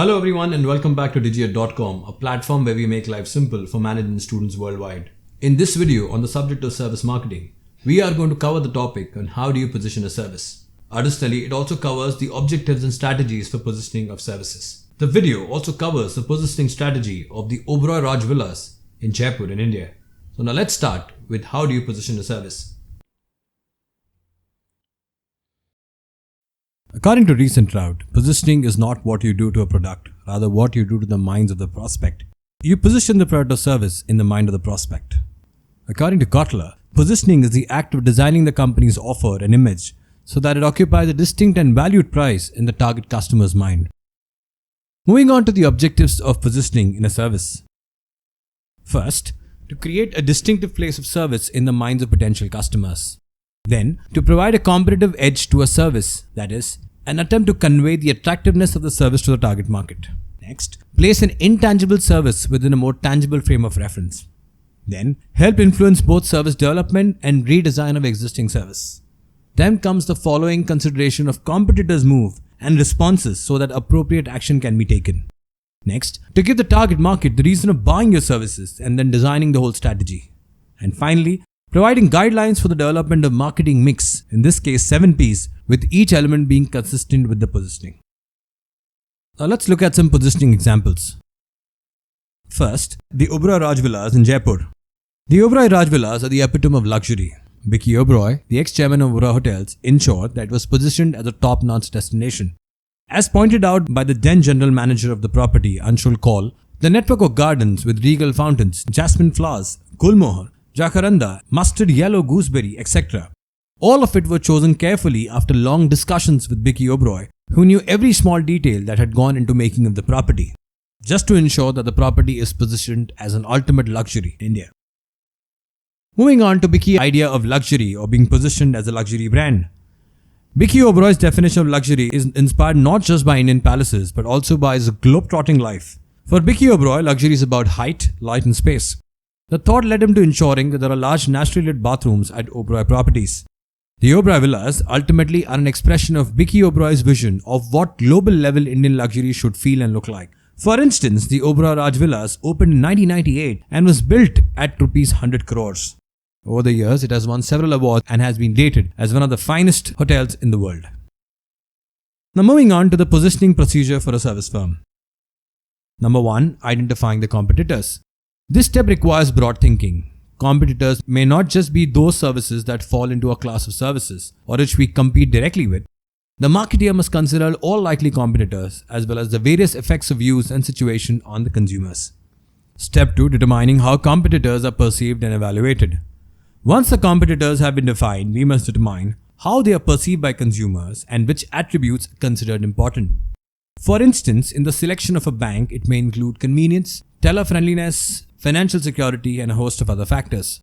Hello everyone and welcome back to Digiate.com, a platform where we make life simple for management students worldwide. In this video on the subject of service marketing, we are going to cover the topic on how do you position a service. Additionally, it also covers the objectives and strategies for positioning of services. The video also covers the positioning strategy of the Oberoi Raj Villas in Jaipur in India. So now let's start with how do you position a service. According to Ries and Trout, positioning is not what you do to a product, rather what you do to the minds of the prospect. You position the product or service in the mind of the prospect. According to Kotler, positioning is the act of designing the company's offer and image so that it occupies a distinct and valued price in the target customer's mind. Moving on to the objectives of positioning in a service. First, to create a distinctive place of service in the minds of potential customers. Then, to provide a competitive edge to a service, that is, an attempt to convey the attractiveness of the service to the target market. Next, place an intangible service within a more tangible frame of reference. Then, help influence both service development and redesign of existing service. Then comes the following consideration of competitors' move and responses so that appropriate action can be taken. Next, to give the target market the reason of buying your services and then designing the whole strategy. And finally, providing guidelines for the development of marketing mix, in this case 7 Ps, with each element being consistent with the positioning. Now let's look at some positioning examples. First, the Oberoi Raj Villas in Jaipur. The Oberoi Raj Villas are the epitome of luxury. Vicky Oberoi, the ex-chairman of Oberoi Hotels, ensured that it was positioned as a top-notch destination. As pointed out by the then general manager of the property, Anshul Kaul, the network of gardens with regal fountains, jasmine flowers, gulmohar, jacaranda, mustard yellow gooseberry, etc. All of it were chosen carefully after long discussions with Vicky Oberoi, who knew every small detail that had gone into making of the property, just to ensure that the property is positioned as an ultimate luxury in India. Moving on to Vicky's idea of luxury or being positioned as a luxury brand. Vicky Oberoi's definition of luxury is inspired not just by Indian palaces but also by his globe-trotting life. For Vicky Oberoi, luxury is about height, light and space. The thought led him to ensuring that there are large naturally lit bathrooms at Oberoi properties. The Oberoi Villas ultimately are an expression of Vicky Oberoi's vision of what global level Indian luxury should feel and look like. For instance, the Oberoi Raj Villas opened in 1998 and was built at Rs 100 crores. Over the years, it has won several awards and has been rated as one of the finest hotels in the world. Now moving on to the positioning procedure for a service firm. Number 1. Identifying the competitors. This step requires broad thinking. Competitors may not just be those services that fall into a class of services or which we compete directly with. The marketer must consider all likely competitors as well as the various effects of use and situation on the consumers. Step 2. Determining how competitors are perceived and evaluated. Once the competitors have been defined, we must determine how they are perceived by consumers and which attributes are considered important. For instance, in the selection of a bank, it may include convenience, teller friendliness, financial security, and a host of other factors.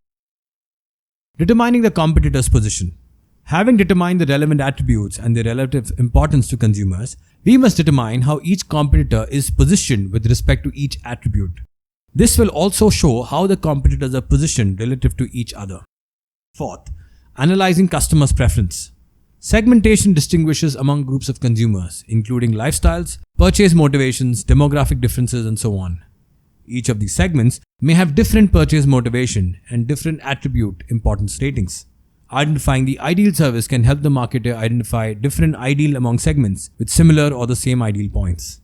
Determining the competitor's position. Having determined the relevant attributes and their relative importance to consumers, we must determine how each competitor is positioned with respect to each attribute. This will also show how the competitors are positioned relative to each other. Fourth, analyzing customers' preference. Segmentation distinguishes among groups of consumers, including lifestyles, purchase motivations, demographic differences, and so on. Each of these segments may have different purchase motivation and different attribute importance ratings. Identifying the ideal service can help the marketer identify different ideal among segments with similar or the same ideal points.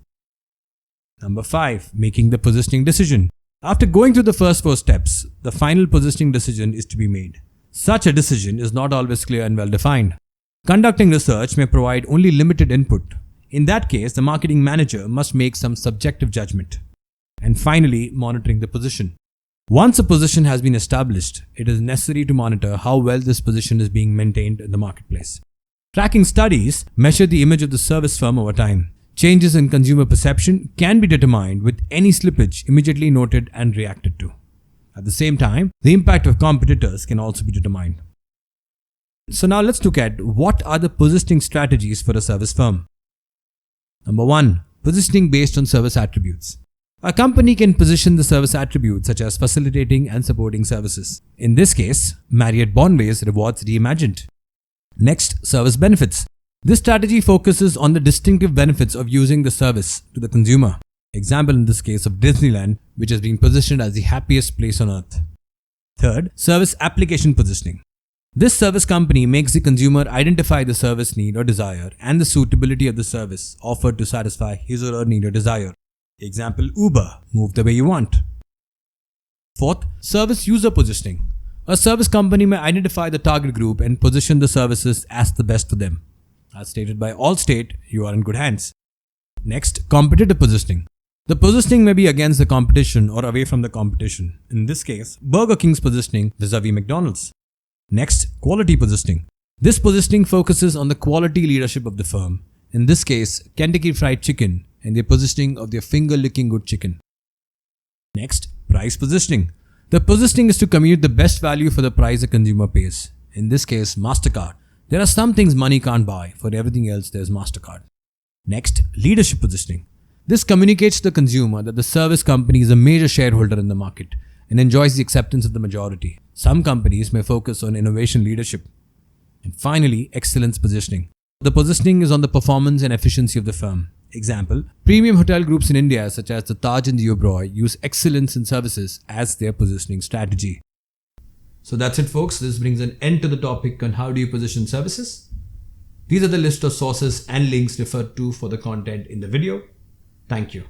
Number 5. Making the positioning decision. After going through the first 4 steps, the final positioning decision is to be made. Such a decision is not always clear and well defined. Conducting research may provide only limited input. In that case, the marketing manager must make some subjective judgment. And finally, monitoring the position. Once a position has been established, it is necessary to monitor how well this position is being maintained in the marketplace. Tracking studies measure the image of the service firm over time. Changes in consumer perception can be determined with any slippage immediately noted and reacted to. At the same time, the impact of competitors can also be determined. So now let's look at what are the positioning strategies for a service firm. Number 1. Positioning based on service attributes. A company can position the service attributes such as facilitating and supporting services. In this case, Marriott Bonvoy's Rewards Reimagined. Next, service benefits. This strategy focuses on the distinctive benefits of using the service to the consumer. Example in this case of Disneyland, which has been positioned as the happiest place on earth. Third, service application positioning. This service company makes the consumer identify the service need or desire and the suitability of the service offered to satisfy his or her need or desire. Example, Uber, move the way you want. Fourth, service user positioning. A service company may identify the target group and position the services as the best for them. As stated by Allstate, you are in good hands. Next, competitive positioning. The positioning may be against the competition or away from the competition. In this case, Burger King's positioning vis-a-vis McDonald's. Next, quality positioning. This positioning focuses on the quality leadership of the firm. In this case, Kentucky Fried Chicken and their positioning of their finger-licking good chicken. Next, price positioning. The positioning is to communicate the best value for the price a consumer pays. In this case, MasterCard. There are some things money can't buy. For everything else, there's MasterCard. Next, leadership positioning. This communicates to the consumer that the service company is a major shareholder in the market and enjoys the acceptance of the majority. Some companies may focus on innovation leadership. And finally, excellence positioning. The positioning is on the performance and efficiency of the firm. Example, premium hotel groups in India such as the Taj and the Oberoi use excellence in services as their positioning strategy. So that's it, folks. This brings an end to the topic on how do you position services. These are the list of sources and links referred to for the content in the video. Thank you.